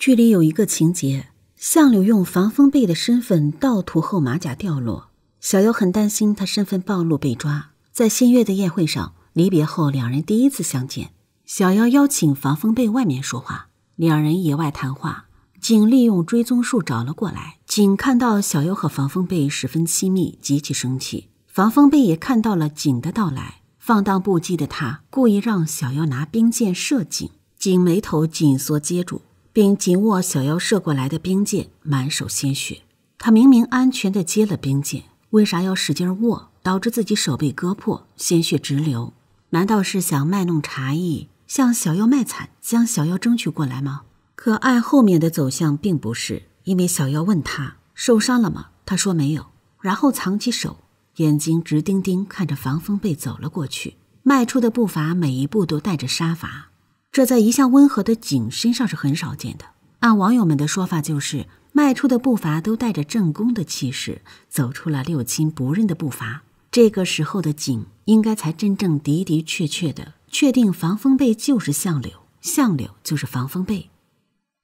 剧里有一个情节，相柳用防风被的身份盗图后马甲掉落，小妖很担心他身份暴露被抓。在新月的宴会上，离别后两人第一次相见，小妖邀请防风被外面说话，两人野外谈话。景利用追踪术找了过来，景看到小妖和防风被十分亲密，极其生气。防风被也看到了景的到来，放荡不羁的他故意让小妖拿冰箭射景，景眉头紧缩接住，并紧握小妖射过来的冰箭，满手鲜血。他明明安全地接了冰箭，为啥要使劲握，导致自己手被割破，鲜血直流？难道是想卖弄茶艺，向小妖卖惨，将小妖争取过来吗？可按后面的走向并不是，因为小妖问他受伤了吗？他说没有，然后藏起手，眼睛直盯盯看着防风被走了过去，迈出的步伐每一步都带着杀伐。这在一向温和的景身上是很少见的。按网友们的说法，就是迈出的步伐都带着正宫的气势，走出了六亲不认的步伐。这个时候的景应该才真正的的确确的确定防风被就是相柳，相柳就是防风被。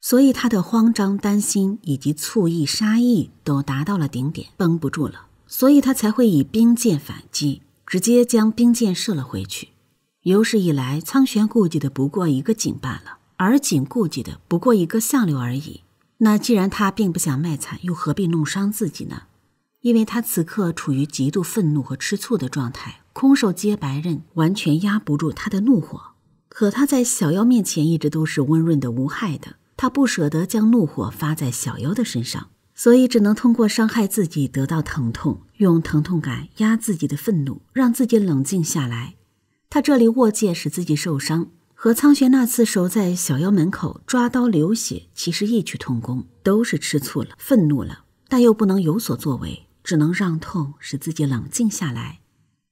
所以他的慌张、担心以及醋意、杀意都达到了顶点，绷不住了，所以他才会以冰箭反击，直接将冰箭射了回去。有史以来，苍玄顾忌的不过一个景罢了，而景顾忌的不过一个相柳而已。那既然他并不想卖惨，又何必弄伤自己呢？因为他此刻处于极度愤怒和吃醋的状态，空手接白刃，完全压不住他的怒火。可他在小妖面前一直都是温润的、无害的，他不舍得将怒火发在小妖的身上，所以只能通过伤害自己得到疼痛，用疼痛感压自己的愤怒，让自己冷静下来。他这里握剑使自己受伤，和苍玄那次守在小妖门口抓刀流血其实异曲同工，都是吃醋了、愤怒了，但又不能有所作为，只能让痛使自己冷静下来。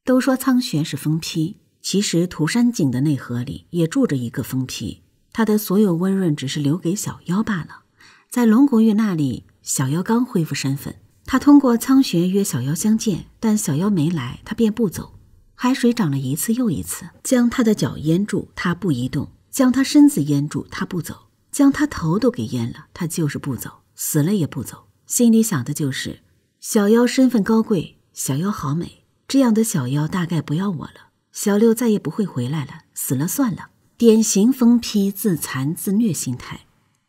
都说苍玄是疯批，其实涂山璟的内核里也住着一个疯批，他的所有温润只是留给小妖罢了。在龙骨玉那里，小妖刚恢复身份，他通过苍玄约小妖相见，但小妖没来，他便不走。海水涨了一次又一次，将他的脚淹住，他不移动；将他身子淹住，他不走；将他头都给淹了，他就是不走，死了也不走。心里想的就是小妖身份高贵，小妖好美，这样的小妖大概不要我了，小六再也不会回来了，死了算了。典型疯批自残自虐心态。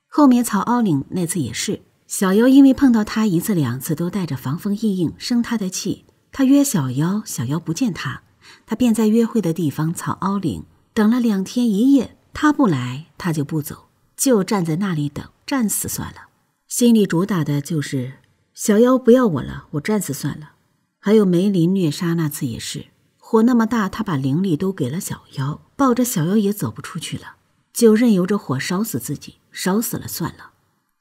后面草凹岭那次也是，小妖因为碰到他一次两次都带着防风异应，生他的气。他约小妖，小妖不见他，他便在约会的地方草凹岭等了2天1夜，他不来他就不走，就站在那里等，战死算了。心里主打的就是小妖不要我了，我战死算了。还有梅林虐杀那次也是，火那么大，他把灵力都给了小妖，抱着小妖也走不出去了，就任由着火烧死自己，烧死了算了。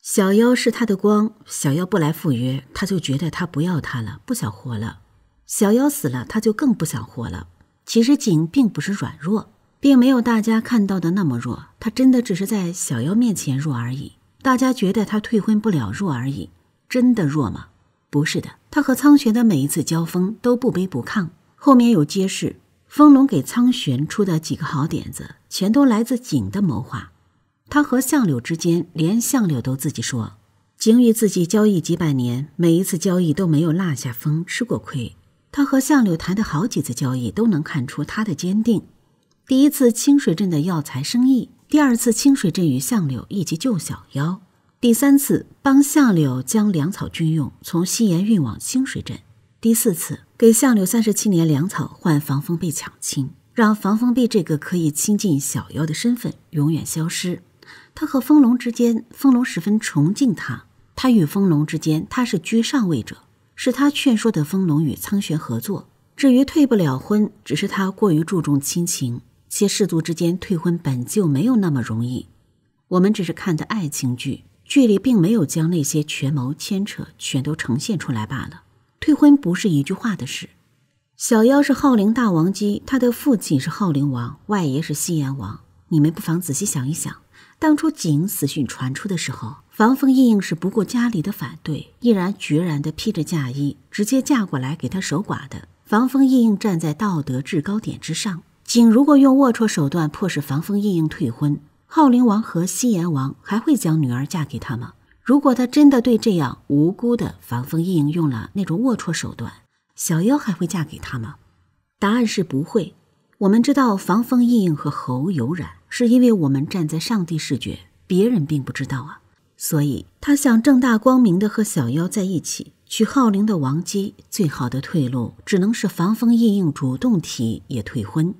小妖是他的光，小妖不来赴约，他就觉得他不要他了，不想活了。小妖死了，他就更不想活了。其实景并不是软弱，并没有大家看到的那么弱，他真的只是在小妖面前弱而已。大家觉得他退婚不了弱而已，真的弱吗？不是的，他和苍玄的每一次交锋都不卑不亢。后面有揭示，风龙给苍玄出的几个好点子，全都来自景的谋划。他和相柳之间，连相柳都自己说，景与自己交易几百年，每一次交易都没有落下风，吃过亏。他和相柳谈的好几次交易，都能看出他的坚定。第一次清水镇的药材生意，第二次清水镇与相柳一起救小妖，第三次帮相柳将粮草军用从西岩运往清水镇，第四次给相柳37年粮草换防风被抢亲，让防风被这个可以亲近小妖的身份永远消失。他和风龙之间，风龙十分崇敬他，他与风龙之间，他是居上位者，是他劝说的风龙与苍玄合作。至于退不了婚，只是他过于注重亲情，且氏族之间退婚本就没有那么容易。我们只是看的爱情剧，剧里并没有将那些权谋牵扯全都呈现出来罢了。退婚不是一句话的事。小妖是浩陵大王姬，他的父亲是浩陵王，外爷是西岩王。你们不妨仔细想一想，当初景死讯传出的时候，防风异应是不顾家里的反对，毅然决然地披着嫁衣直接嫁过来给他守寡的。防风异应站在道德制高点之上，景如果用龌龊手段迫使防风异应退婚，浩灵王和西阎王还会将女儿嫁给他吗？如果他真的对这样无辜的防风异应用了那种龌龊手段，小妖还会嫁给他吗？答案是不会。我们知道防风异应和猴有染，是因为我们站在上帝视角，别人并不知道啊。所以他想正大光明的和小妖在一起，娶浩灵的王姬，最好的退路只能是防风异应主动提也退婚。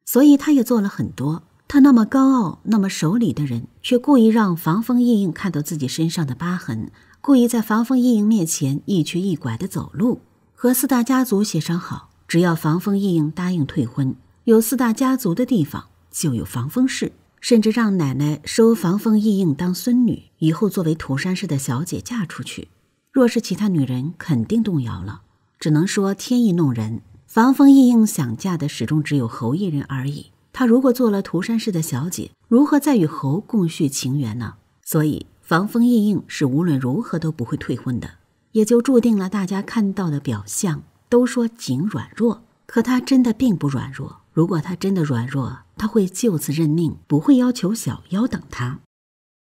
所以他也做了很多。他那么高傲那么守礼的人，却故意让防风异应看到自己身上的疤痕，故意在防风异应面前一瘸一拐地走路，和4大家族协商好，只要防风异应答应退婚，有4大家族的地方就有防风氏，甚至让奶奶收防风异应当孙女，以后作为涂山氏的小姐嫁出去。若是其他女人肯定动摇了，只能说天意弄人，防风异应想嫁的始终只有侯一人而已。她如果做了涂山氏的小姐，如何再与侯共续情缘呢？所以防风异应是无论如何都不会退婚的，也就注定了大家看到的表象都说景软弱，可她真的并不软弱。如果她真的软弱，她会就此认命，不会要求小妖等她。